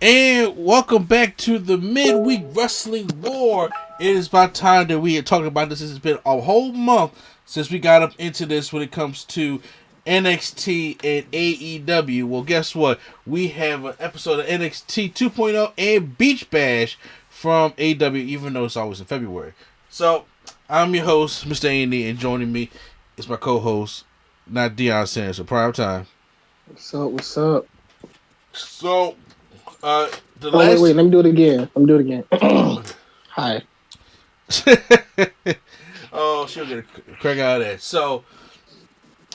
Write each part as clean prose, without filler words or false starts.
And welcome back to the Midweek Wrestling War. It is about time that we are talking about this. It's been a whole month since we got up into this when it comes to NXT and AEW. Well, guess what? We have an episode of NXT 2.0 and Beach Bash from AEW, even though it's always in February. So, I'm your host, Mr. A&E, and joining me is my co-host, not Deion Sanders, so Prime Time. What's up? What's up? So, wait, let me do it again. Hi. Oh, she'll get a crack out of that. So,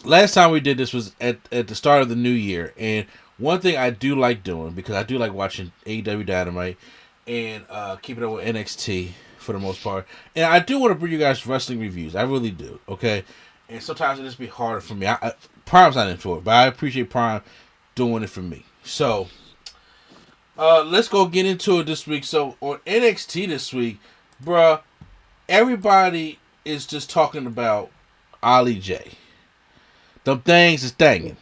last time we did this was at the start of the new year, and one thing I do like doing, because I do like watching AEW Dynamite and keeping up with NXT for the most part, and I do want to bring you guys wrestling reviews. I really do, okay? And sometimes it just be harder for me. Prime's not into it, but I appreciate Prime doing it for me. So, let's go get into it this week. So, on NXT this week, bruh, everybody is just talking about OLLIJAYY. Them things is thangin'.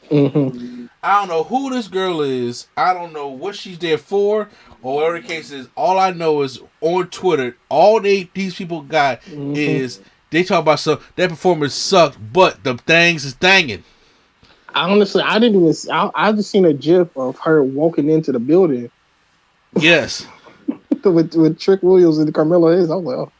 Mm-hmm. I don't know who this girl is. I don't know what she's there for, or whatever the case is. All I know is on Twitter, all these people got is they talk about that performance sucked, but them things is thangin'. Honestly, I just seen a gif of her walking into the building. Yes. with Trick Williams and Carmelo Hayes. I was like, oh.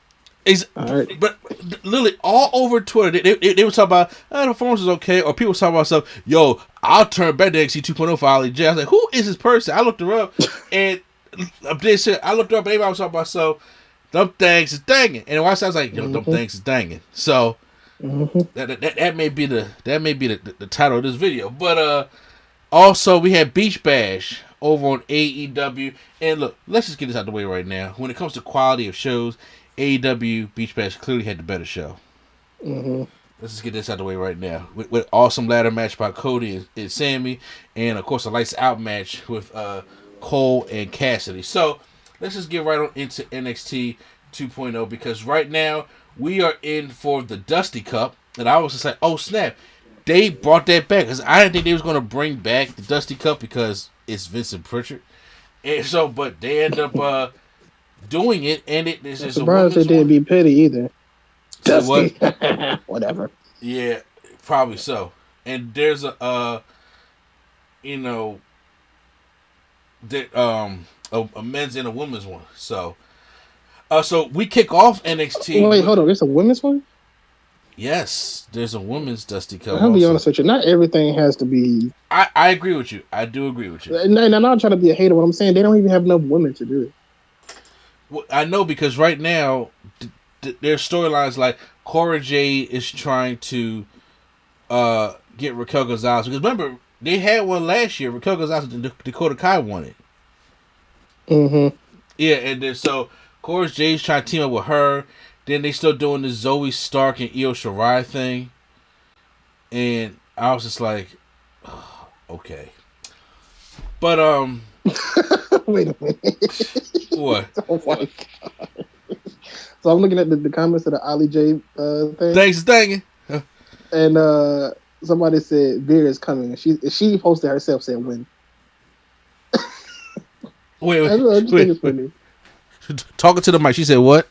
All right. But literally all over Twitter, they were talking about, the performance is okay, or people talking about stuff, yo, I'll turn back to NXT 2.0 for OLLIJAYY. I was like, who is this person? I looked her up, and they said, I looked her up, and everybody was talking about, so, them things is dangin'. And I was like, yo, them things is dangin'. So, that may be the title of this video. But also we had Beach Bash over on AEW, and look, let's just get this out of the way right now. When it comes to quality of shows, AEW Beach Bash clearly had the better show. Let's just get this out of the way right now. With awesome ladder match by Cody and Sammy, and of course a lights out match with Cole and Cassidy. So let's just get right on into NXT 2.0, because right now we are in for the Dusty Cup, and I was just like, oh snap, they brought that back, because I didn't think they was going to bring back the Dusty Cup because it's Vincent Pritchard, and so, but they end up doing it, and it's I'm surprised it didn't be Petty either. Dusty. What? Whatever. Yeah, probably so. And there's a men's and a women's one. So we kick off NXT. Wait, hold on. There's a women's one? Yes, there's a women's Dusty Cup. I'll be honest with you. Not everything has to be. I agree with you. I do agree with you. And I'm not trying to be a hater. What I'm saying, they don't even have enough women to do it. Well, I know, because right now their storylines like Cora Jade is trying to get Raquel Gonzalez, because remember they had one last year. Raquel Gonzalez and Dakota Kai won it. Yeah, and then so Cora Jade's trying to team up with her. Then they still doing the Zoe Stark and Io Shirai thing, and I was just like, oh, okay. But wait a minute. What? Oh my God. So I'm looking at the comments of the OLLIJAYY thing. Thanks, dang it. And somebody said Veer is coming. She posted herself saying when. Wait. Talking to the mic, she said what?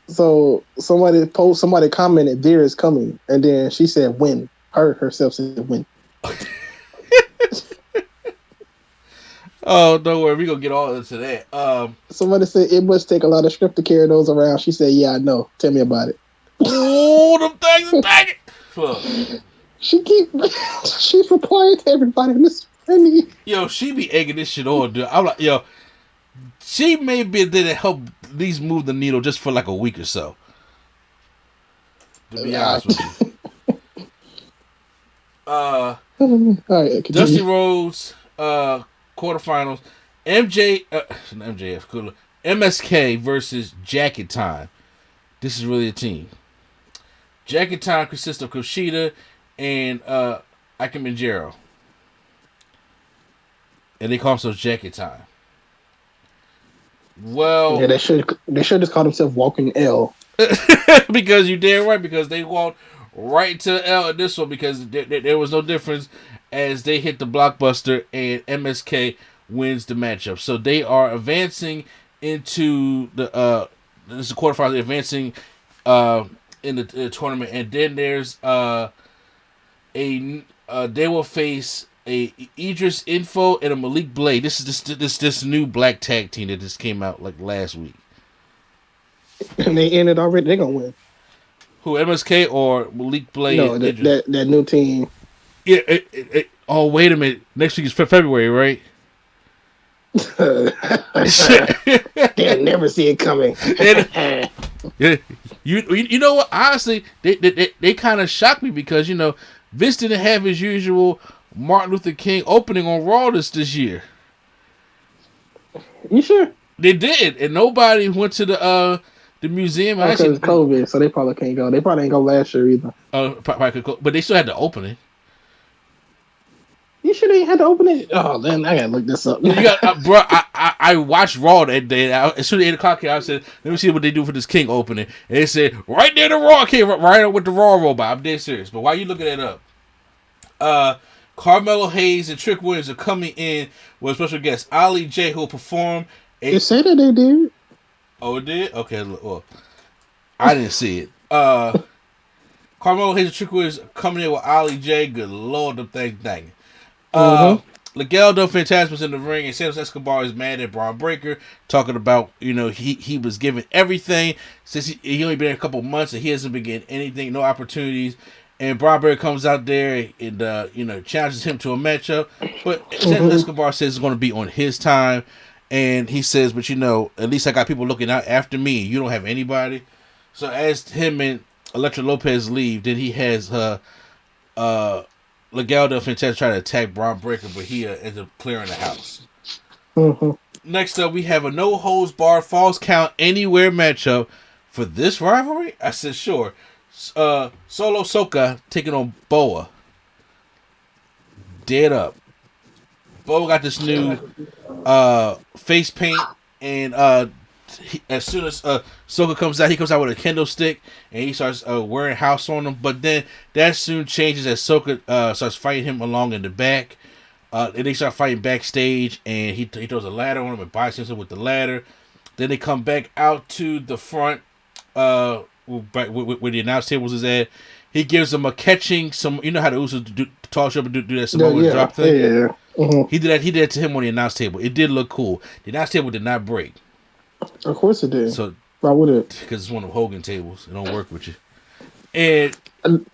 So somebody commented Veer is coming, and then she said when. Herself said when. Oh, don't worry, we're going to get all into that. Somebody said it must take a lot of strength to carry those around. She said, yeah, I know. Tell me about it. Oh, them things are dang it. Look. She's replying to everybody, Miss Penny. Yo, she be egging this shit on, dude. I'm like, yo, she may be there to help at least move the needle just for like a week or so. To be honest with you. All right, Dusty Rhodes, quarterfinals. MSK versus Jacket Time. This is really a team. Jacket Time consists of Kushida and Ike Manjaro. And they call themselves Jacket Time. Well, yeah, they should just call themselves Walking L. Because you damn right, because they walked right to L in this one, because there was no difference as they hit the blockbuster and MSK wins the matchup. So they are advancing into the this is the quarterfinals. They're advancing in the tournament, and then there's they will face a Idris Info and a Malik Blade. This is this new black tag team that just came out like last week. And they ended already. They're gonna win. Who, MSK or Malik Blade? No, that new team. Yeah. Oh, wait a minute. Next week is February, right? They'll never see it coming. Yeah, you know what? Honestly, they kind of shocked me because Vince didn't have his usual Martin Luther King opening on Raw this year. You sure? They did, and nobody went to the museum. Because it's COVID, so they probably can't go. They probably ain't go last year either. Probably could go, but they still had the opening. You sure they had to open it? Oh, then I gotta look this up. You got, bro. I watched Raw that day. As soon as 8 o'clock came, I said, "Let me see what they do for this King opening." And they said, "Right there, the Raw came right up with the Raw robot." I'm dead serious. But why you looking that up? Carmelo Hayes and Trick Williams are coming in with special guest OLLIJAYY, who will perform. They said that they did. Oh, it did? Okay. Well, I didn't see it. Carmelo Hayes and Trick Williams coming in with OLLIJAYY. Good Lord, the thing. Miguel Del Fantasma's in the ring, and Santos Escobar is mad at Braun Breaker, talking about he was given everything since he only been in a couple months and he hasn't been getting anything, no opportunities. And Braun Breaker comes out there and challenges him to a matchup, but Santos Escobar says it's going to be on his time, and he says, but at least I got people looking out after me. You don't have anybody. So as him and Elektra Lopez leave, then he has Miguel Del Fantasma try to attack Braun Breaker, but he ends up clearing the house. Next up, we have a no-holds-barred falls count anywhere matchup for this rivalry. I said sure. Solo Soka taking on Boa. Dead up. Boa got this new face paint, and as soon as Soka comes out, he comes out with a kendo stick, and he starts wearing house on him. But then that soon changes as Soka starts fighting him along in the back. And they start fighting backstage, and he throws a ladder on him and bites him with the ladder. Then they come back out to the front where the announce tables is at. He gives them a catching some. You know how the Usos toss up and do that Samoan drop thing. Yeah. Mm-hmm. He did that to him on the announce table. It did look cool. The announce table did not break. Of course it did. So why would it? Because it's one of Hogan tables. It don't work with you. And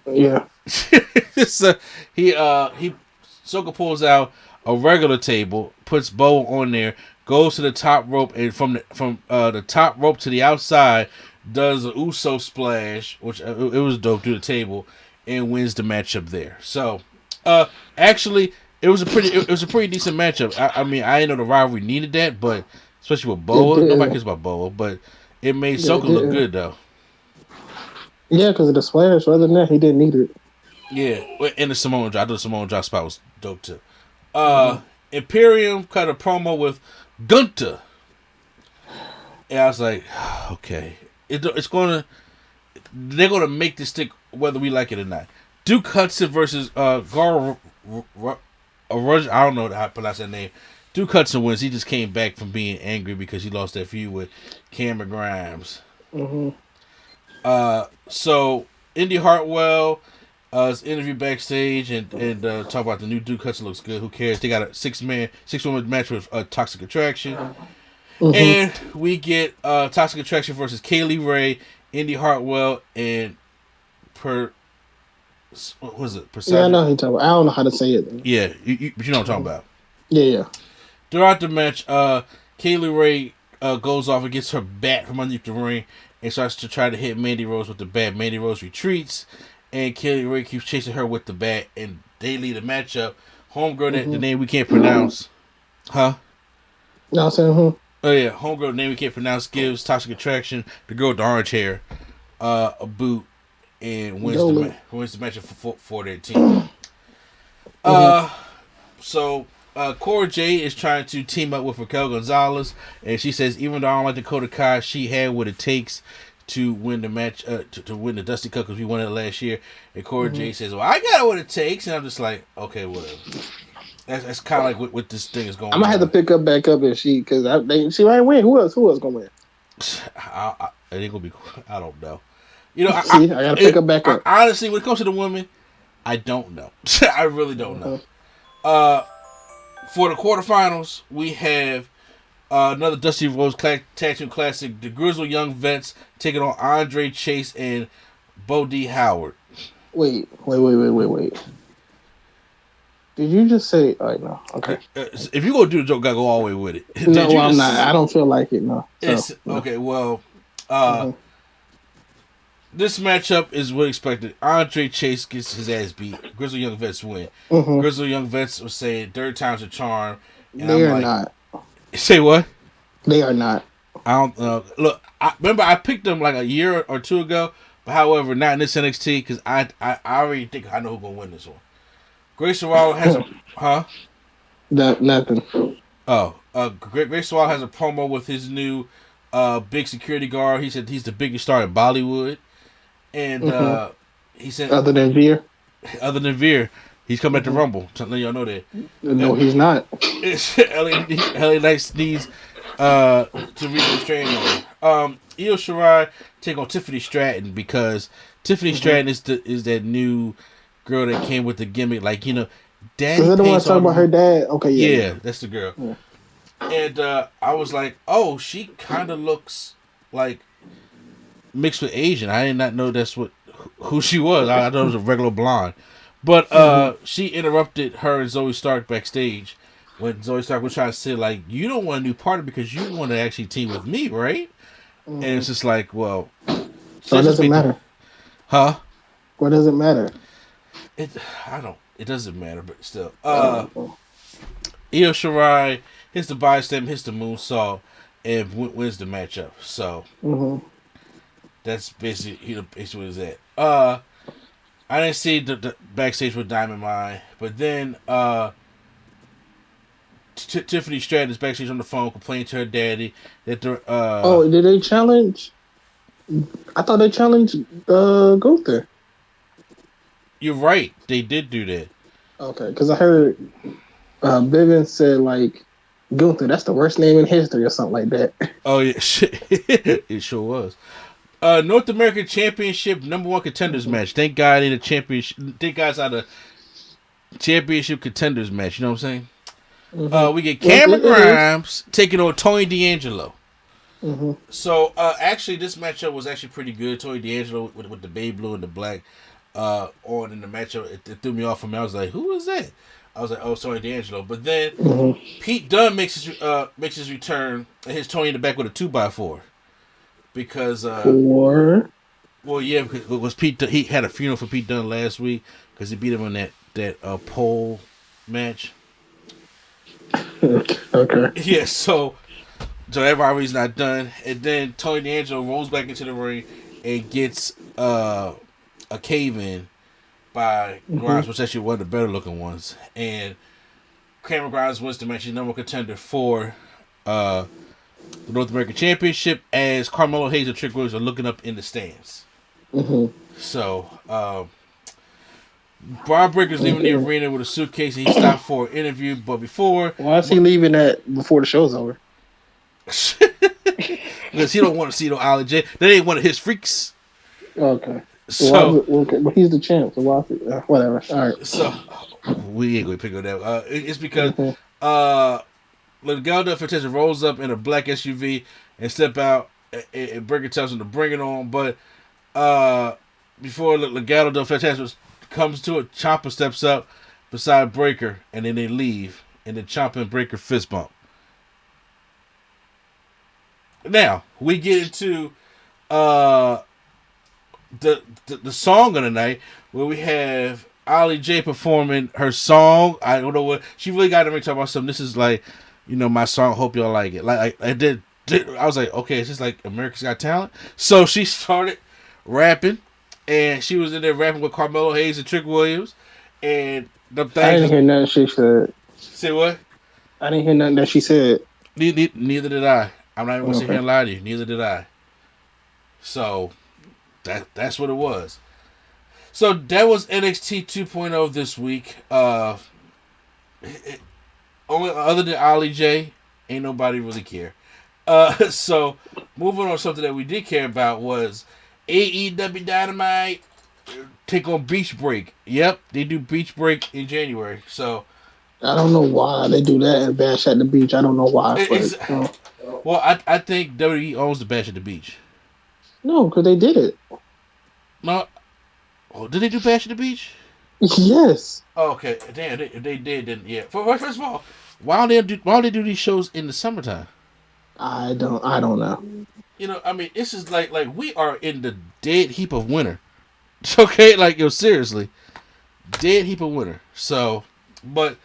yeah. So Soka pulls out a regular table, puts Bo on there, goes to the top rope, and from the top rope to the outside, does a Uso splash, which it was dope, through the table, and wins the matchup there. So, actually, it was a pretty decent matchup. I mean, I didn't know the rivalry needed that, but especially with Boa, nobody cares about Boa, but it made Soka look good though. Yeah, because of the splash. Other than that, he didn't need it. Yeah, and the Samoan drop. I thought the Samoan drop spot was dope too. Imperium cut a promo with Gunter, and I was like, okay, they're gonna make this stick whether we like it or not. Duke Hudson versus Gar. I don't know how to pronounce that name. Duke Hudson wins. He just came back from being angry because he lost that feud with Cameron Grimes. So Indy Hartwell is interviewed backstage and talk about the new Duke Hudson looks good. Who cares? They got a 6-woman match with Toxic Attraction. And we get Toxic Attraction versus Kaylee Ray, Indy Hartwell, and what was it? Persona? Yeah, I know who you're talking about. I don't know how to say it. Yeah, but you know what I'm talking about. Yeah. Throughout the match, Kaylee Ray goes off and gets her bat from underneath the ring and starts to try to hit Mandy Rose with the bat. Mandy Rose retreats, and Kaylee Ray keeps chasing her with the bat, and they lead the matchup. Homegirl, the name we can't pronounce. Huh? No, I'm saying who? Oh, yeah. Homegirl, name we can't pronounce, gives Toxic Attraction, the girl with the orange hair, a boot, and wins the match for their team. So Cora Jade is trying to team up with Raquel Gonzalez, and she says even though I don't like Dakota Kai, she had what it takes to win the match, to win the Dusty Cup because we won it last year. And Cora Jade says, "Well, I got what it takes," and I'm just like, okay, whatever. That's kind of like what this thing is going I'm gonna have to pick up back up if she she might win. Who else gonna win? It ain't gonna be. I don't know. You know, I gotta pick up back up. Honestly, when it comes to the women, I don't know. I really don't know. For the quarterfinals, we have another Dusty Rhodes Tag Team Classic. The Grizzled Young Vets taking on Andre Chase and Bo D. Howard. Wait. Did you just say? All right, no. Okay. If you gonna do the joke, gotta go all the way with it. No, I'm not. I don't feel like it. No. No. Okay. Well, this matchup is what expected. Andre Chase gets his ass beat. Grizzled Young Vets win. Grizzled Young Vets was saying third time's a charm. And they are not. Say what? They are not. I don't look. Remember I picked them like a year or two ago, but however, not in this NXT because I already think I know who's gonna win this one. Grace Sorrell has a nothing. Oh, Grace Sorrell has a promo with his new big security guard. He said he's the biggest star in Bollywood, and he said other than Veer, he's coming at the Rumble. So let y'all know that. No, he's not. LA Knight needs to reach the strain on. Io Shirai take on Tiffany Stratton because Tiffany Stratton is that new girl that came with the gimmick, like, you know, Daddy. Is that the one talking about her dad? Okay, yeah, that's the girl. Yeah. And I was like, oh, she kind of looks like mixed with Asian. I did not know that's who she was. I thought it was a regular blonde. But she interrupted her and Zoe Stark backstage when Zoe Stark was trying to say, like, you don't want a new partner because you want to actually team with me, right? And it's just like, well, so it doesn't matter. Huh? What does it matter? It doesn't matter, but still. Io Shirai hits the body slam, hits the moonsault, and wins the matchup. So that's basically what it's at. I didn't see the backstage with Diamond Mine, but then Tiffany Stratton is backstage on the phone complaining to her daddy that the did they challenge? I thought they challenged Gunther. You're right. They did do that. Okay, because I heard Vivian said, like, Gunther, that's the worst name in history or something like that. Oh, yeah. It sure was. North American Championship #1 contenders match. Thank God in a championship. Thank God it's not a championship contenders match. You know what I'm saying? We get Cameron Grimes taking on Tony D'Angelo. So, actually, this matchup was actually pretty good. Tony D'Angelo with the baby blue and the black on in the matchup. It threw me off for me. I was like, who is that? I was like, oh, Tony D'Angelo. But then Pete Dunne makes his return and hits Tony in the back with a 2x4. Because well, yeah, because it was Pete. He had a funeral for Pete Dunne last week because he beat him in that pole match. Okay. Yeah, so that rivalry's not done, and then Tony D'Angelo rolls back into the ring and gets a cave in by Grimes, which is actually one of the better looking ones, and Cameron Grimes wins the match. He's #1 contender for the North American Championship as Carmelo Hayes and Trick Williams are looking up in the stands. So, Braun Breaker's leaving the arena with a suitcase and he stopped for an interview, but before... Why is he leaving that before the show's over? Because he don't want to see no OLLIJAYY. That ain't one of his freaks. Okay. So, but he's the champ, so whatever. All right. So, we ain't going to pick on that. It's because... Legado Fantastic rolls up in a black SUV and step out and Breaker tells him to bring it on, but before Legado Fantastic comes to it, Ciampa steps up beside Breaker and then they leave and then Ciampa and Breaker fist bump. Now we get into the song of the night where we have OLLIJAYY performing her song. I don't know what she really got to talk about something. This is like, you know, my song. Hope y'all like it. Like I did. I was like, okay, it's just like America's Got Talent. So she started rapping, and she was in there rapping with Carmelo Hayes and Trick Williams, and the thing. I didn't hear nothing she said. Say what? I didn't hear nothing that she said. Neither did I. I'm not even gonna sit here and lie to you. Neither did I. So that's what it was. So that was NXT 2.0 this week. Only other than OLLIJAYY, ain't nobody really care. So moving on, something that we did care about was AEW Dynamite take on Beach Break. Yep, they do Beach Break in January. So I don't know why they do that and Bash at the Beach. I don't know why, it's, but well, I think WWE owns the Bash at the Beach. no, because they did it. No, oh, did they do Bash at the Beach? Yes. Oh, okay, damn, they did, didn't? Yeah. First of all, why don't they do these shows in the summertime? I don't know. You know, I mean, this is like we are in the dead heap of winter. Okay, like yo, seriously, dead heap of winter. So, but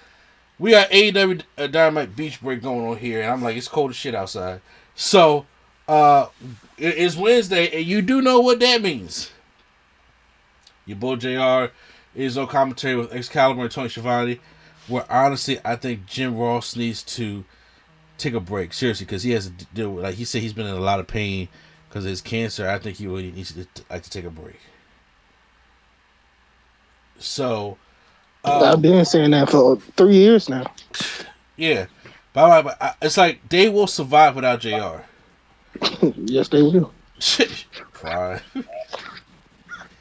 we got AEW Dynamite Beach Break going on here, and I'm like, it's cold as shit outside. So, it's Wednesday, and you do know what that means. Your boy JR is on commentary with Excalibur and Tony Schiavone, where honestly, I think Jim Ross needs to take a break, seriously, because he has to deal with, like he said, he's been in a lot of pain because of his cancer. I think he really needs to take a break. So, I've been saying that for 3 years now. Yeah, but it's like they will survive without JR. Yes, they will. Pride.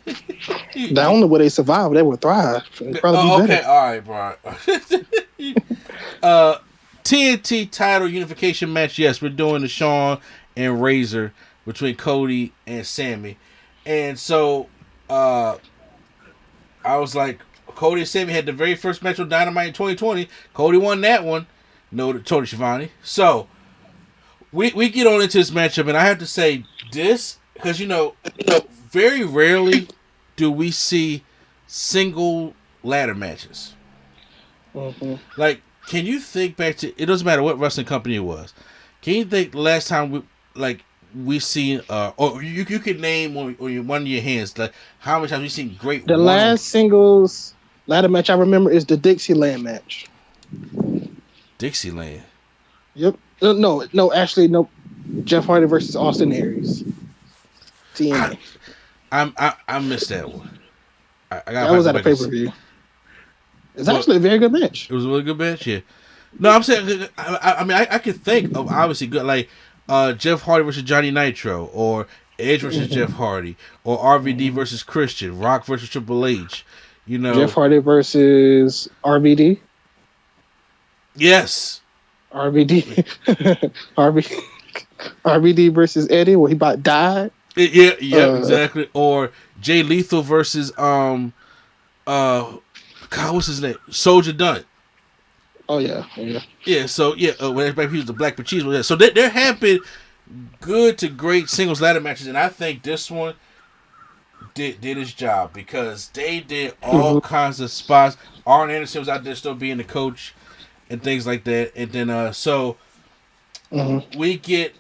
The only way they survive, they will thrive. Probably be better. All right, bro. TNT title unification match. Yes, we're doing the Shawn and Razor between Cody and Sammy, and so I was like, Cody and Sammy had the very first match on Dynamite in 2020. Cody won that one. No, Tony Schiavone. So we get on into this matchup, and I have to say this because very rarely do we see single ladder matches. Mm-hmm. Like, can you think back to? It doesn't matter what wrestling company it was. Can you think the last time we seen or you could name on one of your hands like how many times we seen great. The last singles ladder match I remember is the Dixieland match. Dixieland. Yep. No. Actually, no. Jeff Hardy versus Austin Aries. TNA. I missed that one. That was at a pay-per-view. It's actually a very good match. It was a really good match, yeah. No, I'm saying, I mean, I could think of obviously good, like Jeff Hardy versus Johnny Nitro, or Edge versus Jeff Hardy, or RVD versus Christian, Rock versus Triple H. Jeff Hardy versus RVD. Yes. RVD. RVD versus Eddie, where he about died. Yeah, exactly. Or Jay Lethal versus God, what's his name? Soldier Dunn. Oh yeah. Yeah. So when everybody used the Black Machismo. So there have been good to great singles ladder matches, and I think this one did its job because they did all kinds of spots. Arn Anderson was out there still being the coach and things like that, and then we get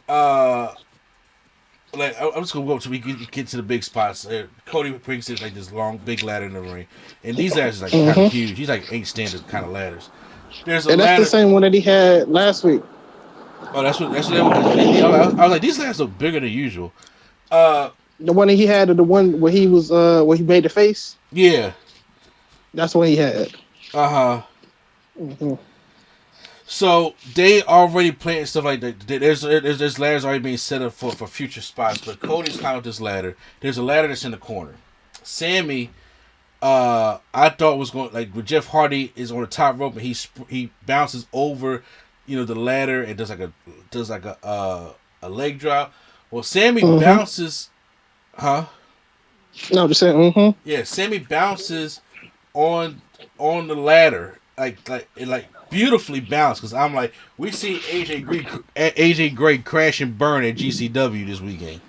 like I'm just gonna go so we get to the big spots. Cody brings it like this long big ladder in the ring, and these ladders are like kind of huge. These like ain't standard kind of ladders. There's a ladder. That's the same one that he had last week. Oh, that's what that was. I was like, these ladders look bigger than usual. The one that he had, or the one where he was where he made the face. Yeah, that's what he had. So they already planting stuff like that. There's ladders already being set up for future spots. But Cody's climbing this ladder. There's a ladder that's in the corner. Sammy, I thought was going like with Jeff Hardy is on the top rope and he bounces over, the ladder and does like a leg drop. Well, Sammy bounces, huh? No, just saying. Yeah, Sammy bounces on the ladder like beautifully balanced because I'm like, we see AJ Gray crash and burn at GCW this weekend.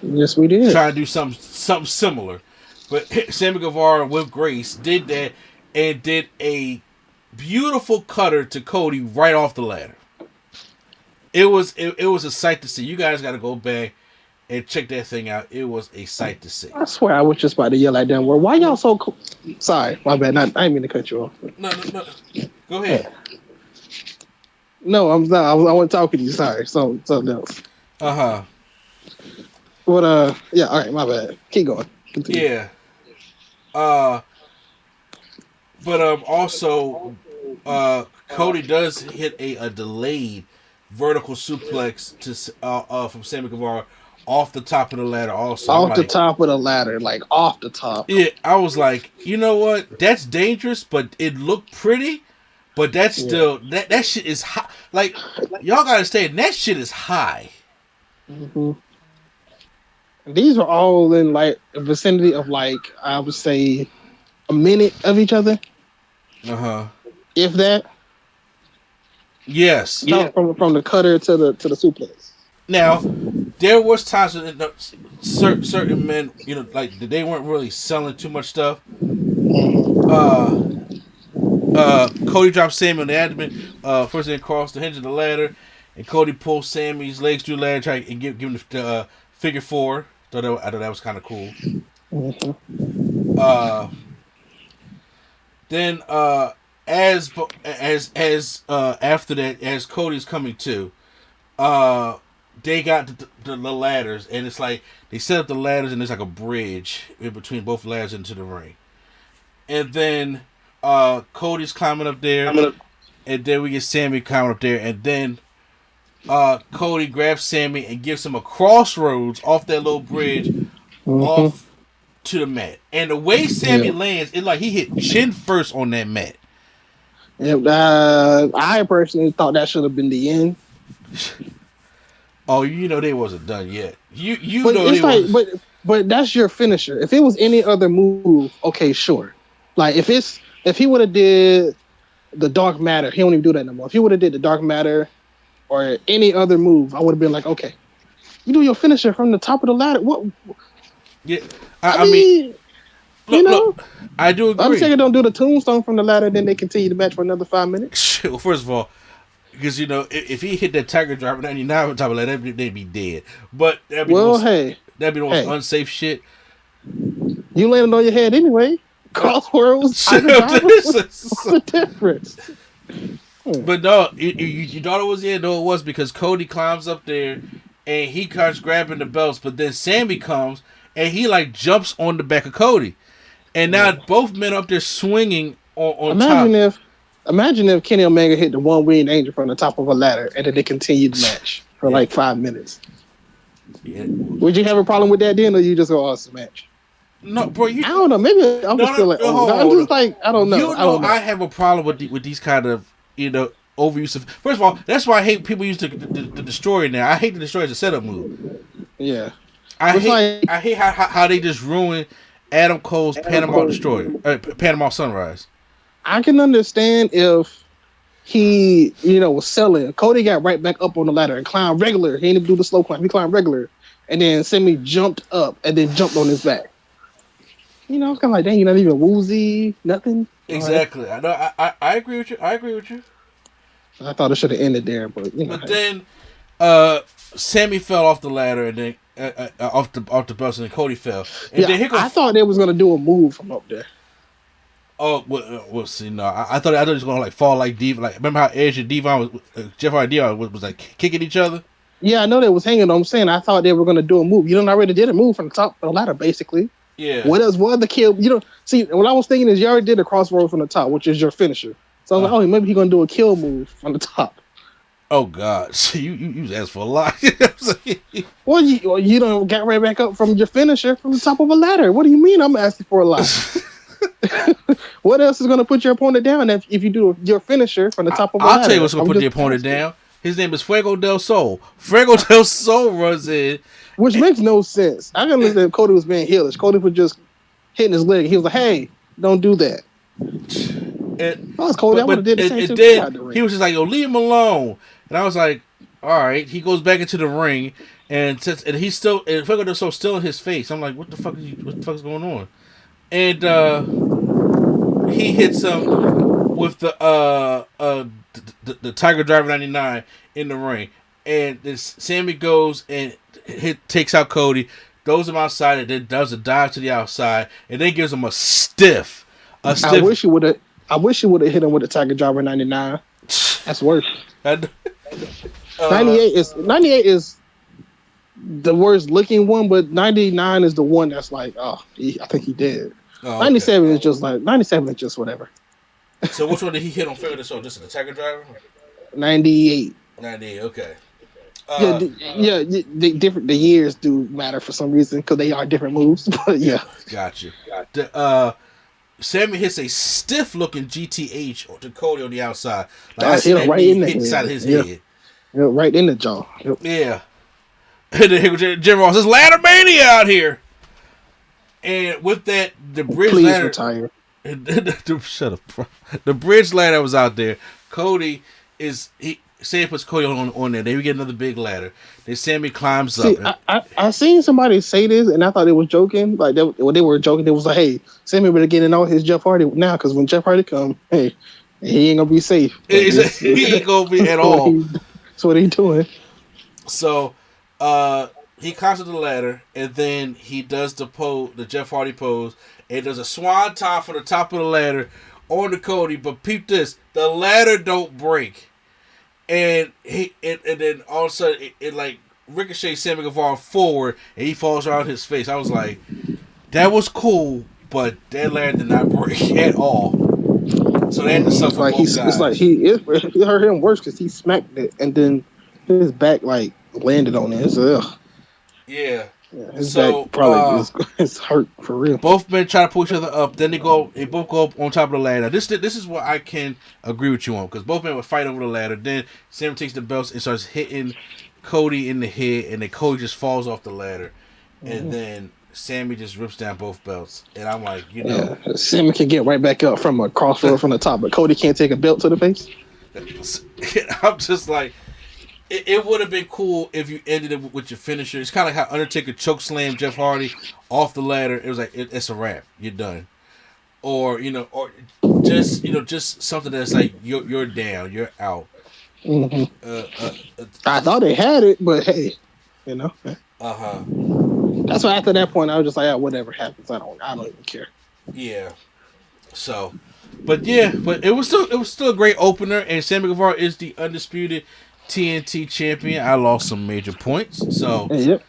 Yes, we did. Trying to do something similar, but Sammy Guevara with grace did that and did a beautiful cutter to Cody right off the ladder. It was a sight to see. You guys got to go back and check that thing out. It was a sight to see. I swear I was just about to yell at them. Why y'all so cool? Sorry, my bad. I didn't mean to cut you off. No. Go ahead. No, I'm not. I wasn't talking to you. Sorry. Something else. But yeah. All right. My bad. Keep going. Continue. Yeah. But also, Cody does hit a delayed vertical suplex from Sammy Guevara off the top of the ladder. Also, off the top of the ladder, like off the top. Yeah, I was like, you know what? That's dangerous, but it looked pretty. But that's still that shit is high. Like y'all gotta stay. That shit is high. Mm-hmm. These are all in like a vicinity of like I would say a minute of each other. If that. Yes. Yeah. From the cutter to the suplex. Now, there was times when certain men, you know, like they weren't really selling too much stuff. Cody dropped Sammy on the admin. First thing across the hinge of the ladder, and Cody pulls Sammy's legs through the ladder, trying and give him the figure four. I thought that was kind of cool. Then as after that, as Cody's coming to, they got the ladders, and it's like they set up the ladders, and there's like a bridge in between both ladders into the ring. And then Cody's climbing up there, and then we get Sammy climbing up there, and then Cody grabs Sammy and gives him a crossroads off that little bridge off to the mat. And the way Sammy lands, it's like he hit chin first on that mat. I personally thought that should have been the end. Oh, you know they wasn't done yet. But that's your finisher. If it was any other move, okay, sure. Like if he would have did the dark matter, he don't even do that no more. If he would have did the dark matter or any other move, I would have been like, okay, you do your finisher from the top of the ladder. What? Yeah, I mean, look, I do agree. I'm saying don't do the tombstone from the ladder, then they continue the match for another 5 minutes. Well, first of all, because you know if he hit that Tiger Driver 99 on top of that, they'd be dead. But that'd be the most unsafe shit. You landed on your head anyway. Crossworlds. What's the difference? But no, you thought it was the end. No, it was because Cody climbs up there and he starts grabbing the belts, but then Sammy comes and he like jumps on the back of Cody, and now both men up there swinging on top. Imagine if Kenny Omega hit the one-winged angel from the top of a ladder and then they continued the match for like 5 minutes. Yeah. Would you have a problem with that then, or you just go awesome match? No, bro. I don't know. Maybe I'm just like, I'm just like, I don't know. You know, I have a problem with these kind of, you know, overuse of. First of all, that's why I hate people use the Destroyer now. I hate the Destroyer as a setup move. Yeah. I hate how they just ruin Adam Cole's Panama Destroyer, Panama Sunrise. I can understand if he, you know, was selling. Cody got right back up on the ladder and climbed regular. He didn't do the slow climb. He climbed regular. And then Sammy jumped up and then jumped on his back. You know, it's kind of like, dang, you're not even woozy, nothing. Exactly. Right. I agree with you. I thought it should have ended there, but you know. But then Sammy fell off the ladder and then off the bus, and then Cody fell. And then I thought they was gonna do a move from up there. Oh, we'll see. No, I thought it was gonna like fall like Devon. Like remember how Edge and Devon was Jeff Hardy and Devon was like kicking each other. Yeah, I know they was hanging. I'm saying I thought they were gonna do a move. You know, already did a move from the top of the ladder, basically. Yeah. What else? What the kill? You know, see, what I was thinking is you already did a crossroad from the top, which is your finisher. So I was like, oh, maybe he's gonna do a kill move from the top. Oh God, so you asked for a lot. Well, you don't get right back up from your finisher from the top of a ladder. What do you mean? I'm asking for a lot. What else is gonna put your opponent down if you do your finisher from the top of a ladder? I'll tell you what's gonna put the opponent down. His name is Fuego del Sol. Fuego del Sol runs in. Which makes no sense. I can understand if Cody was being heelish. Cody was just hitting his leg. He was like, hey, don't do that. Cody. I would have did the same thing. He was just like, yo, leave him alone. And I was like, all right. He goes back into the ring, and he's still, and Fuego del Sol still in his face. I'm like, what the fuck is going on? And he hits him with the Tiger Driver 99 in the ring. And this Sammy goes and takes out Cody, throws him outside, and then does a dive to the outside, and then gives him a stiff. I wish you would have hit him with the Tiger Driver 99. That's worse. 98 is the worst looking one, but 99 is the one that's like, I think he did. 97 is just like 97 is just whatever. So which one did he hit on Figure This Out? Just an attacker driver? 98. 98. Okay. Yeah, different. The years do matter for some reason because they are different moves. But yeah, gotcha. Sammy hits a stiff looking GTH to Cody on the outside. Like I see that right in the inside of his head. Yeah, right in the jaw. Yep. Yeah. And then Jim Ross says, "Ladder Mania out here." And with that, the bridge ladder. Retire. Shut up. The bridge ladder was out there. Cody Sam puts Cody on there. Then we get another big ladder. Then Sammy climbs up. I seen somebody say this, and I thought they was joking. Like when they were joking, they was like, "Hey, Sammy better get in all his Jeff Hardy now, because when Jeff Hardy come, hey, he ain't gonna be safe. He ain't gonna be at all. That's what he doing." So, he climbs up the ladder, and then he does the Jeff Hardy pose, and does a swan dive from the top of the ladder onto Cody. But peep this: the ladder don't break. And then all of a sudden it like ricochets Sammy Guevara forward and he falls around his face. I was like, that was cool, but that ladder did not break at all. So they had to suffer both guys. It's like it hurt him worse because he smacked it and then his back like landed on it. So, yeah. His back probably is hurt for real. Both men try to pull each other up. Then they both go up on top of the ladder. This is what I can agree with you on, because both men would fight over the ladder. Then Sam takes the belts and starts hitting Cody in the head, and then Cody just falls off the ladder, and then Sammy just rips down both belts. And I'm like, Sammy can get right back up from a crossroad from the top, but Cody can't take a belt to the face. I'm just like. It would have been cool if you ended it with your finisher. It's kind of like how Undertaker chokeslammed Jeff Hardy off the ladder. It was like it's a wrap. You're done. Or just something that's like you're down. You're out. Mm-hmm. I thought they had it, but hey, That's why after that point I was just like, whatever happens, I don't even care. Yeah. So, but it was still a great opener, and Sammy Guevara is the undisputed TNT champion. I lost some major points, so yep.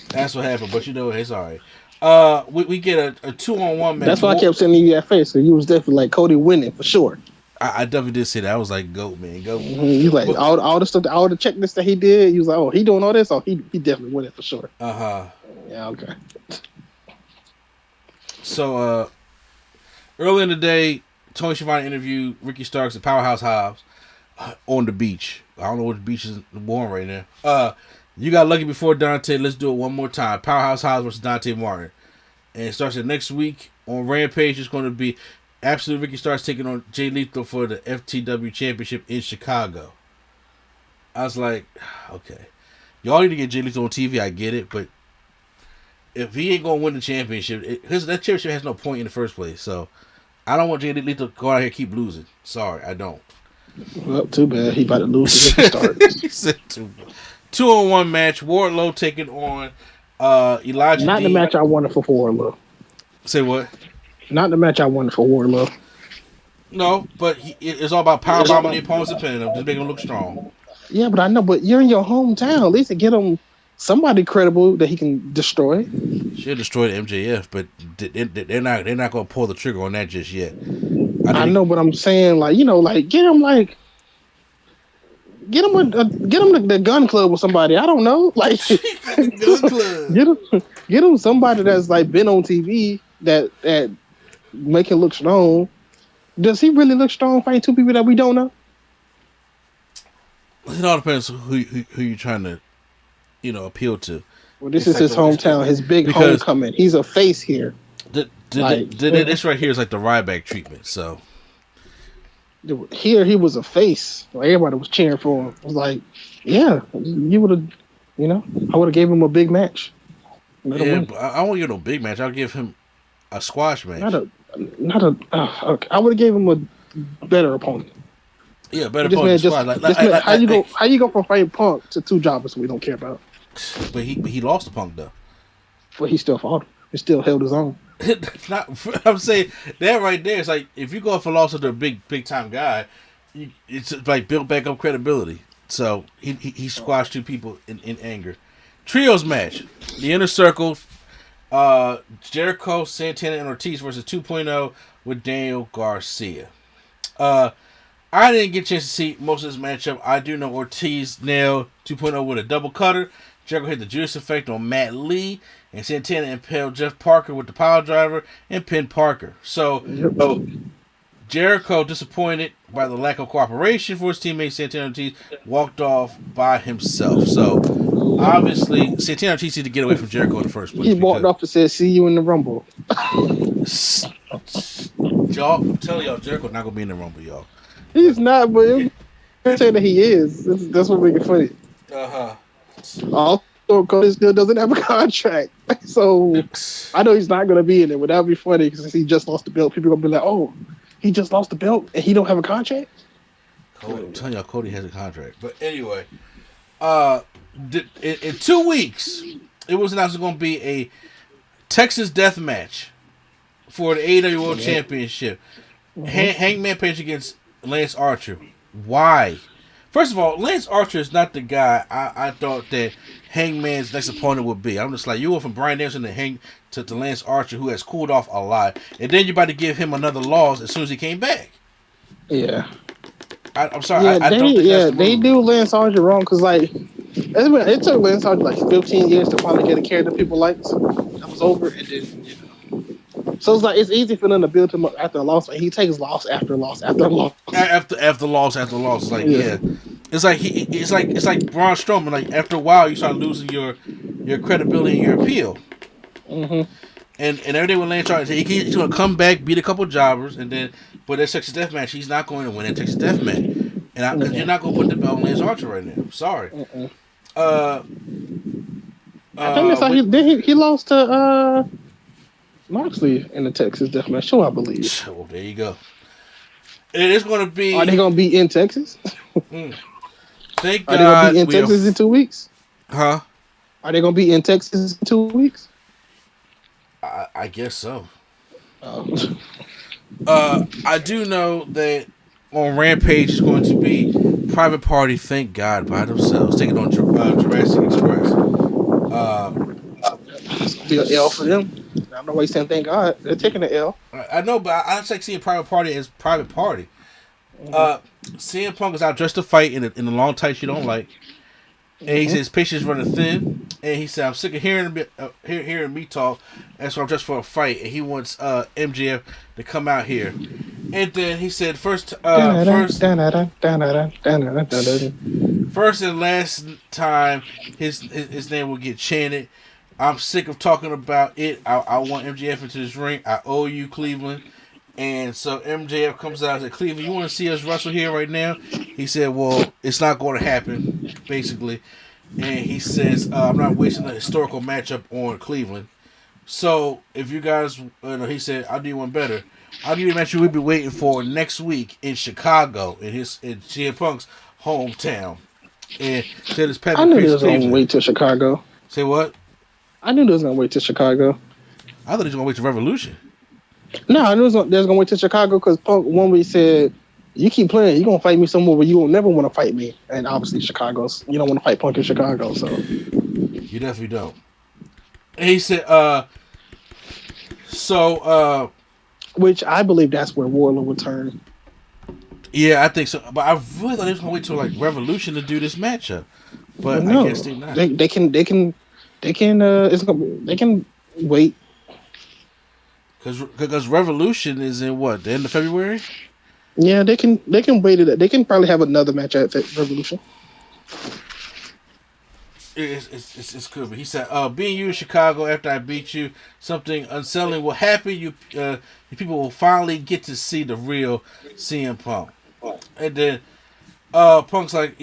That's what happened. But it's all right. We get a 2-on-1 match. That's why I kept sending you that face. So you was definitely like Cody winning for sure. I definitely did say that. I was like, "Goat, man, go!" You like all the stuff, all the checklist that he did. You was like, "Oh, he doing all this? Oh, he definitely winning for sure." Yeah. Okay. So early in the day, Tony Schiavone interviewed Ricky Starks and Powerhouse Hobbs on the beach. I don't know which beach is warm right now. You got lucky before Dante. Let's do it one more time. Powerhouse Hobbs versus Dante Martin. And it starts next week on Rampage. It's going to be Absolute Ricky Starks taking on Jay Lethal for the FTW Championship in Chicago. I was like, okay. Y'all need to get Jay Lethal on TV. I get it. But if he ain't going to win the championship, that championship has no point in the first place. So I don't want Jay Lethal to go out here and keep losing. Sorry, I don't. Well, too bad. He about to lose to Ricky Starks. He said 2-on-1 match. Wardlow taking on Elijah. Not the match I wanted for Wardlow. Say what? Not the match I wanted for Wardlow. No, but it's all about power bombing the opponents and pinning them, just making them look strong. Yeah, but I know. But you're in your hometown. At least get him somebody credible that he can destroy. Should destroy the MJF, but they're not going to pull the trigger on that just yet. I know, but I'm saying get him the gun club with somebody. I don't know, gun club. Get him somebody that's been on TV that make him look strong. Does he really look strong fighting two people that we don't know? It all depends who you're trying to appeal to. Well, this is his hometown, his big homecoming. He's a face here. This right here is like the Ryback treatment. So here he was a face. Everybody was cheering for him. It was like, yeah, you would have, I would have gave him a big match. Yeah, but I won't give him no big match. I'll give him a squash match. Okay. I would have gave him a better opponent. Yeah, better opponent. How you go from fighting Punk to two jobbers we don't care about? But he lost to Punk though. But he still fought him. He still held his own. I'm saying that right there. It's like if you go for loss to a big time guy, it's like build back up credibility. So he squashed two people in anger. Trios match. The Inner Circle. Jericho, Santana, and Ortiz versus 2.0. with Daniel Garcia. I didn't get a chance to see most of this matchup. I do know Ortiz nailed 2.0 with a double cutter. Jericho hit the Judas effect on Matt Lee, and Santana impaled Jeff Parker with the power driver and pinned Parker. So, Jericho, disappointed by the lack of cooperation for his teammate Santana Ortiz, walked off by himself. So, obviously, Santana Ortiz needed to get away from Jericho in the first place. He walked off and said, "See you in the Rumble." Y'all, I'm telling y'all, Jericho's not going to be in the Rumble, y'all. He's not, but I'm saying that he is. That's what makes it funny. Also, Cody still doesn't have a contract, so I know he's not going to be in it. Would that be funny? Because he just lost the belt, people are going to be like, "Oh, he just lost the belt and he don't have a contract." Cody, I'm telling y'all, Cody has a contract. But anyway, in 2 weeks, it was announced going to be a Texas death match for the AEW World Championship. Hangman Page against Lance Archer. Why? First of all, Lance Archer is not the guy I thought that Hangman's next opponent would be. I'm just like, you went from Bryan Danielson to Lance Archer, who has cooled off a lot, and then you're about to give him another loss as soon as he came back. Yeah. I'm sorry. Yeah, I don't think that's the they move. do Lance Archer wrong because it took Lance Archer like 15 years to finally get a character people liked. That was over, and then so it's like it's easy for them to build him up after a loss, and he takes loss after loss after loss. After loss after loss. It's like it's like Braun Strowman. Like after a while, you start losing your credibility and your appeal. Mm-hmm. And everything with Lance Archer, he's going to come back, beat a couple jobbers, and then but that Texas Death Match, he's not going to win that Texas Death Match, and because you're not going to put the belt on Lance Archer right now. Sorry. I think that's how he lost to Moxley in the Texas Death Match show, I believe. Well, there you go. It is going to be. Are they going to be in Texas? Thank God. Are they going to be in Texas in 2 weeks? Huh? Are they going to be in Texas in 2 weeks? I guess so. I do know that on Rampage is going to be Private Party, thank God, by themselves, taking on Jurassic Express. It's going to be an L for them. I'm not wasting thank God. They're taking an L. I know, but I just like seeing Private Party as Private Party. CM Punk is out dressed to fight in a long tights you don't like. And he says patience running thin. And he said, I'm sick of hearing me talk. That's why I'm dressed for a fight. And he wants MJF to come out here. And then he said, first and last time his name will get chanted. I'm sick of talking about it. I want MJF into this ring. I owe you, Cleveland. And so MJF comes out and said, Cleveland, you want to see us wrestle here right now? He said, well, it's not going to happen, basically. And he says, I'm not wasting a historical matchup on Cleveland. So if you guys, he said, I'll do one better. I'll give you a match we'll be waiting for next week in Chicago, in CM Punk's hometown. And said it's Patrick. I knew they was going to wait till Chicago. Say what? I knew they was going to wait till Chicago. I thought he was going to wait till Revolution. No, I knew they was going to wait till Chicago because Punk one week said, you keep playing, you're going to fight me somewhere where you will never want to fight me. And obviously Chicago's, you don't want to fight Punk in Chicago, so. You definitely don't. And he said, which I believe that's where Warlord would turn. Yeah, I think so. But I really thought they was going to wait till like Revolution to do this matchup. But no, I guess they're not. They can wait. Because Revolution is in what, the end of February? Yeah, they can wait it. They can probably have another match at Revolution. It's cool. But he said, being you in Chicago after I beat you, something unsettling will happen. You people will finally get to see the real CM Punk. And then Punk's like,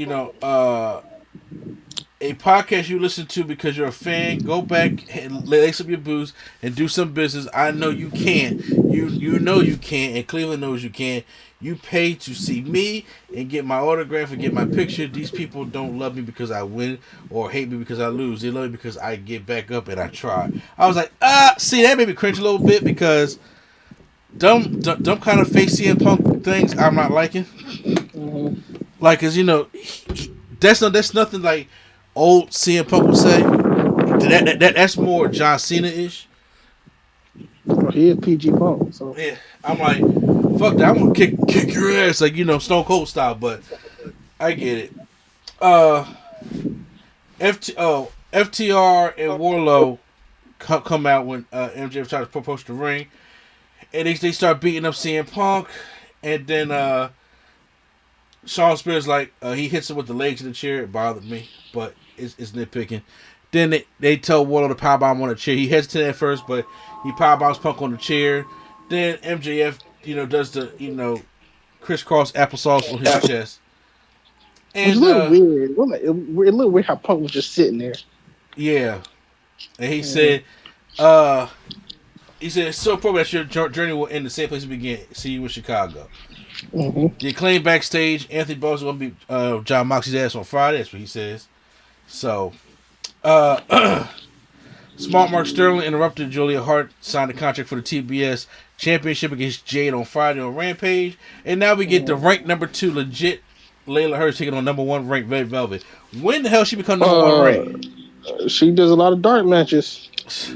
a podcast you listen to because you're a fan, go back and lace up your boots and do some business. I know you can. You know you can, and Cleveland knows you can. You pay to see me and get my autograph and get my picture. These people don't love me because I win or hate me because I lose. They love me because I get back up and I try. I was like, see, that made me cringe a little bit because dumb kind of face CM Punk things I'm not liking. Like, cause that's nothing like old CM Punk would say. That's more John Cena-ish. Right. Well, he is PG Punk, so Yeah, I'm like, fuck that. I'm gonna kick your ass, like, Stone Cold style. But I get it. FTR and Warlow come out when MJF tries to approach the ring, and they start beating up CM Punk, and then Sean Spears he hits him with the legs of the chair. It bothered me, but it's nitpicking. Then they tell Warlow to powerbomb on the chair. He hesitated at first, but he powerbombs Punk on the chair. Then MJF, does the crisscross applesauce on his chest. And it's a little weird. It looked weird how Punk was just sitting there. Yeah, and he said, it's so appropriate that your journey will end the same place it began. See you in Chicago. Mm-hmm. The Acclaim backstage. Anthony Bowles is going to be John Moxley's ass on Friday. That's what he says. So, Smart Mark Sterling interrupted. Julia Hart signed a contract for the TBS Championship against Jade on Friday on Rampage. And now we get the ranked number 2 legit Layla Hirsch taking on number 1 ranked Red Velvet. When the hell she become number 1 ranked? She does a lot of dark matches.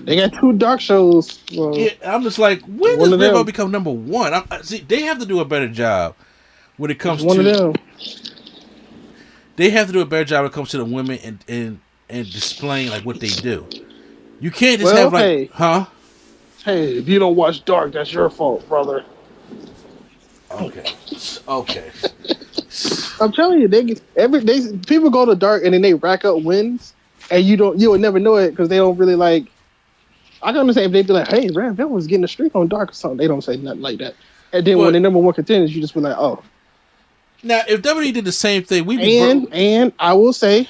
They got 2 dark shows. Yeah, I'm just like, when does Red Velvet become number 1? See, they have to do a better job when it comes one to of them. They have to do a better job when it comes to the women and displaying what they do. You can't just have huh? Hey, if you don't watch Dark, that's your fault, brother. Okay. I'm telling you, people go to Dark and then they rack up wins, and you would never know it because they don't really like. I can understand if they'd be like, "Hey, Red Velvet was getting a streak on Dark or something." They don't say nothing like that, and then when the number 1 contenders, you just be like, "Oh." Now, if WWE did the same thing, and I will say,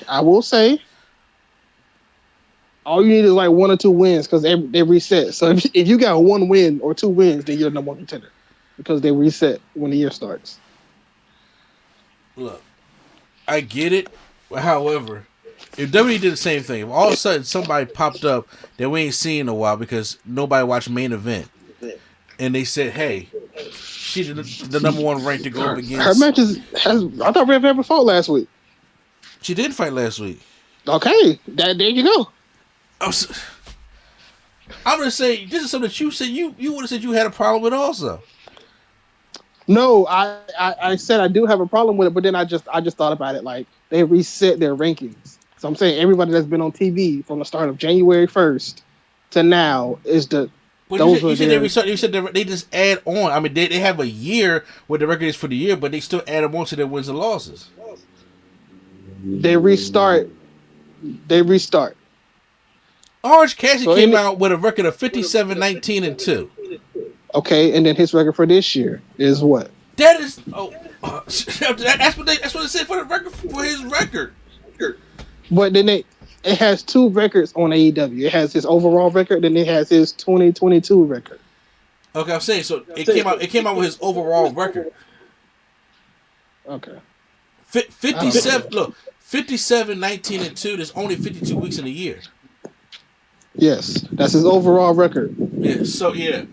all you need is 1 or 2 wins because they reset. So if you got 1 win or 2 wins, then you're the number 1 contender because they reset when the year starts. Look, I get it. However, if WWE did the same thing, if all of a sudden somebody popped up that we ain't seen in a while because nobody watched Main Event, and they said, "Hey, she's the number 1 ranked to go up against." Her matches I thought Red Velvet fought last week. She did fight last week. Okay, there you go. I'm gonna say this is something that you said you would have said you had a problem with also. No, I said I do have a problem with it, but then I just thought about it they reset their rankings. So I'm saying everybody that's been on TV from the start of January 1st to now is the. But you said they reset. You said they just add on. I mean, they have a year where the record is for the year, but they still add them on to their wins and losses. They restart. Orange Cassidy came out with a record of 57, 19, and 2. Okay, and then his record for this year is what? That is that's what it said for the record for his record. But then it has 2 records on AEW. It has his overall record, then it has his 2022 record. Okay, I'm saying so. It came out with his overall record. Okay. 57. Look, 57, 19, and 2. There's only 52 weeks in a year. Yes, that's his overall record. Yeah. So yeah.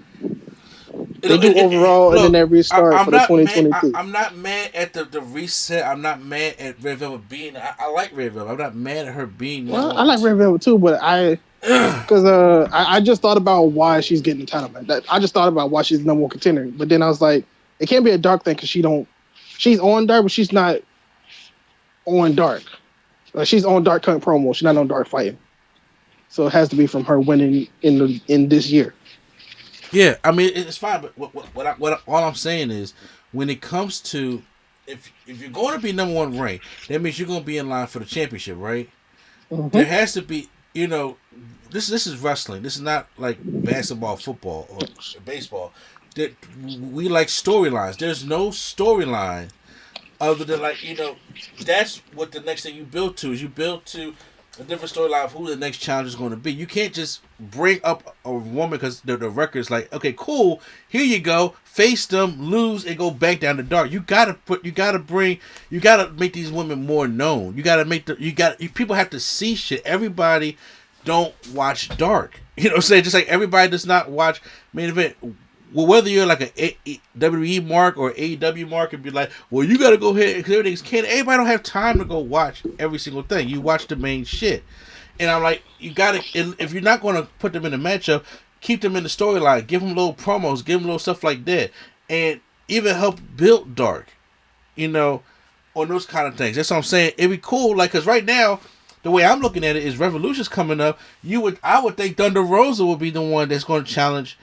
They do overall, and then they restart for the 2022. I'm not mad at the reset. I'm not mad at Red Velvet being. I like Red Velvet. I'm not mad at her being. Well, I like Red Velvet too, but I just thought about why she's getting the title. I just thought about why she's the number 1 contender, but then I was like, it can't be a Dark thing because she's on Dark, but she's not on Dark. She's on Dark cutting promo. She's not on Dark fighting. So it has to be from her winning in this year. Yeah, I mean it's fine, but what all I'm saying is when it comes to if you're going to be number 1 ranked, that means you're going to be in line for the championship, right? Mm-hmm. There has to be, this is wrestling. This is not like basketball, football, or baseball. That we like storylines. There's no storyline other than that's what the next thing you build to is you build to a different storyline of who the next challenge is going to be. You can't just bring up a woman because the record's like, okay, cool, here you go, face them, lose, and go back down the Dark. You gotta make these women more known. People have to see shit. Everybody don't watch Dark. You know what I'm saying? Just like everybody does not watch Main Event. Well, whether you're like a WWE mark or AEW mark and be like, well, you got to go ahead because everything's canon. Everybody don't have time to go watch every single thing. You watch the main shit. And I'm like, you got to, if you're not going to put them in a matchup, keep them in the storyline, give them little promos, give them little stuff like that, and even help build Dark, on those kind of things. That's what I'm saying. It'd be cool, like, because right now, the way I'm looking at it is Revolution's coming up. I would think Thunder Rosa would be the one that's going to challenge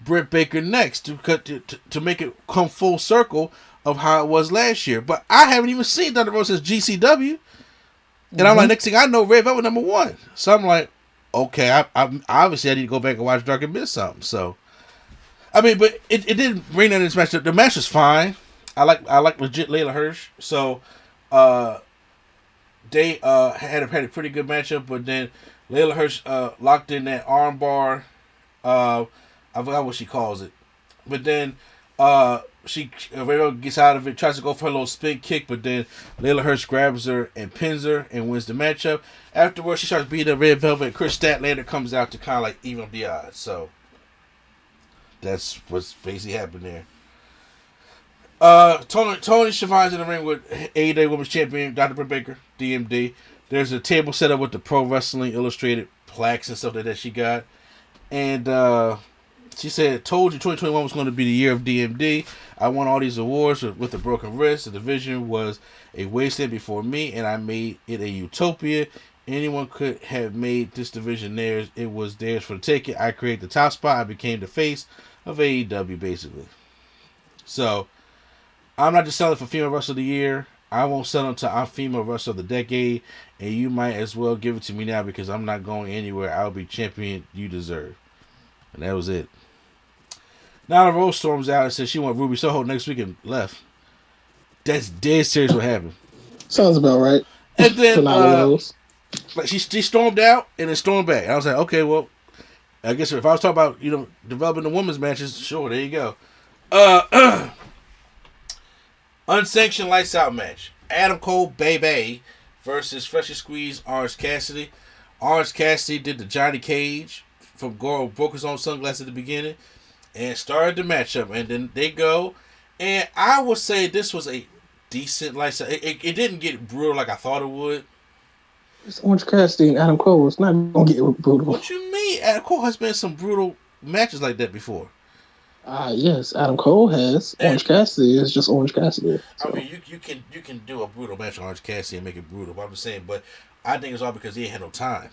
Britt Baker next to make it come full circle of how it was last year. But I haven't even seen Thunder Rosa's GCW. And I'm like, next thing I know, Red Velvet #1. So I'm like, okay, I obviously I need to go back and watch Dark and miss something. So, I mean, but it didn't bring that in this match. The match was fine. I like legit Layla Hirsch. So, they had a pretty good matchup, but then Layla Hirsch locked in that armbar. I forgot what she calls it, but then she gets out of it, tries to go for her little spin kick, but then Layla Hirsch grabs her and pins her and wins the matchup. Afterwards, she starts beating up Red Velvet, and Chris Statlander comes out to kind of like even up the odds. So that's what's basically happened there. Tony Schiavone's in the ring with AEW Women's Champion Dr. Britt Baker, DMD. There's a table set up with the Pro Wrestling Illustrated plaques and stuff like that she got. And she said, told you 2021 was going to be the year of DMD. I won all these awards with a broken wrist. The division was a wasteland before me, and I made it a utopia. Anyone could have made this division theirs. It was theirs for the taking. I created the top spot. I became the face of AEW, basically. So, I'm not just selling for Female Wrestler of the Year. I won't sell until I'm Female Wrestler of the Decade, and you might as well give it to me now because I'm not going anywhere. I'll be champion you deserve. And that was it. Now the Rose storms out and says she wants Ruby Soho next week and left. That's dead serious what happened. Sounds about right. And then she stormed out and then stormed back. And I was like, okay, well, I guess if I was talking about, developing the women's matches, sure, there you go. Unsanctioned Lights Out match. Adam Cole, Baby versus Freshly Squeezed Orange Cassidy. Orange Cassidy did the Johnny Cage from Goro, broke his own sunglasses at the beginning and started the matchup. And then they go. And I would say this was a decent Lights Out. It didn't get brutal like I thought it would. It's Orange Cassidy and Adam Cole. It's not going to get brutal. What you mean? Adam Cole has been in some brutal matches like that before. Yes, Adam Cole has. Orange Cassidy is just Orange Cassidy. So. I mean, you can do a brutal match on Orange Cassidy and make it brutal. But I'm just saying, but I think it's all because he ain't had no time.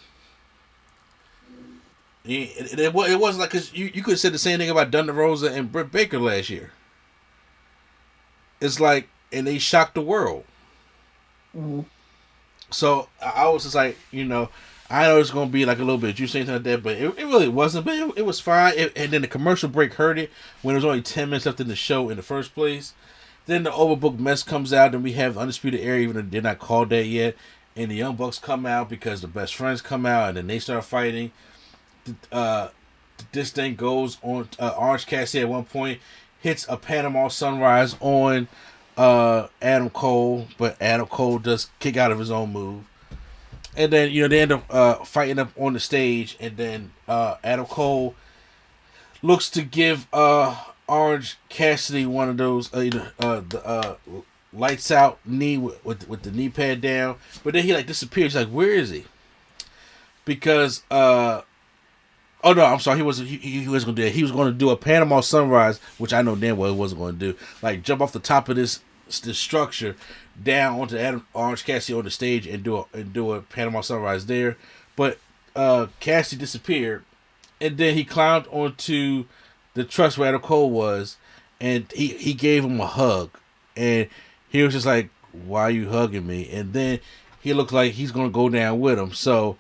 It wasn't like, because you could have said the same thing about Thunder Rosa and Britt Baker last year. It's like, and they shocked the world. Mm-hmm. So I was just like, I know it's going to be like a little bit juicy like that, but it really wasn't. But it was fine. And then the commercial break hurt it when there was only 10 minutes left in the show in the first place. Then the overbooked mess comes out, and we have the Undisputed Era, even though they're not called that yet. And the Young Bucks come out because the Best Friends come out, and then they start fighting. This thing goes on. Orange Cassidy at one point hits a Panama Sunrise on Adam Cole, but Adam Cole does kick out of his own move. And then, they end up fighting up on the stage, and then Adam Cole looks to give Orange Cassidy one of those the lights out knee with the knee pad down, but then he disappears. He's like, where is he? Because oh no, I'm sorry, he wasn't gonna do that. He was gonna do a Panama Sunrise, which I know damn well he wasn't gonna do. Like, jump off the top of this structure down onto Orange Cassidy on the stage and do a Panama Sunrise there. But Cassidy disappeared, and then he climbed onto the truss where Adam Cole was, and he gave him a hug, and he was just like, why are you hugging me? And then he looked like he's gonna go down with him. So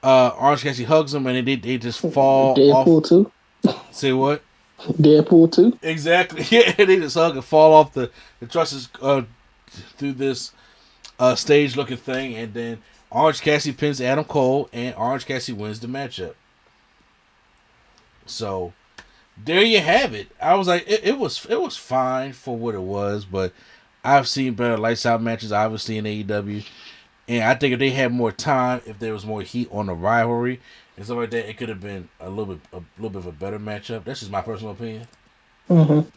Orange Cassidy hugs him, and they just fall Deadpool off. too. Say what? Deadpool too. Exactly. Yeah, they just hug and fall off the trusses through this stage looking thing, and then Orange Cassidy pins Adam Cole, and Orange Cassidy wins the matchup. So there you have it. I was like, it was fine for what it was, but I've seen better lights out matches, obviously, in AEW. And I think if they had more time, if there was more heat on the rivalry and stuff like that, it could have been a little bit of a better matchup. That's just my personal opinion. Mm-hmm.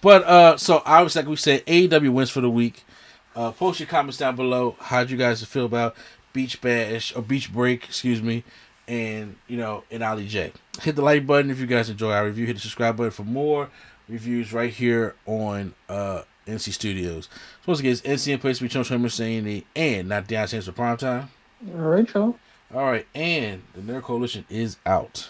But so obviously, like we said, AEW wins for the week. Post your comments down below. How'd you guys feel about Beach Break? Excuse me. and and OLLIJAYY. Hit the like button if you guys enjoy our review. Hit the subscribe button for more reviews right here on NC Studios. So once again, it's NC in place to be Chum saying and not Deion Sanders for prime time. All right, y'all. All right, and the Nerd Coalition is out.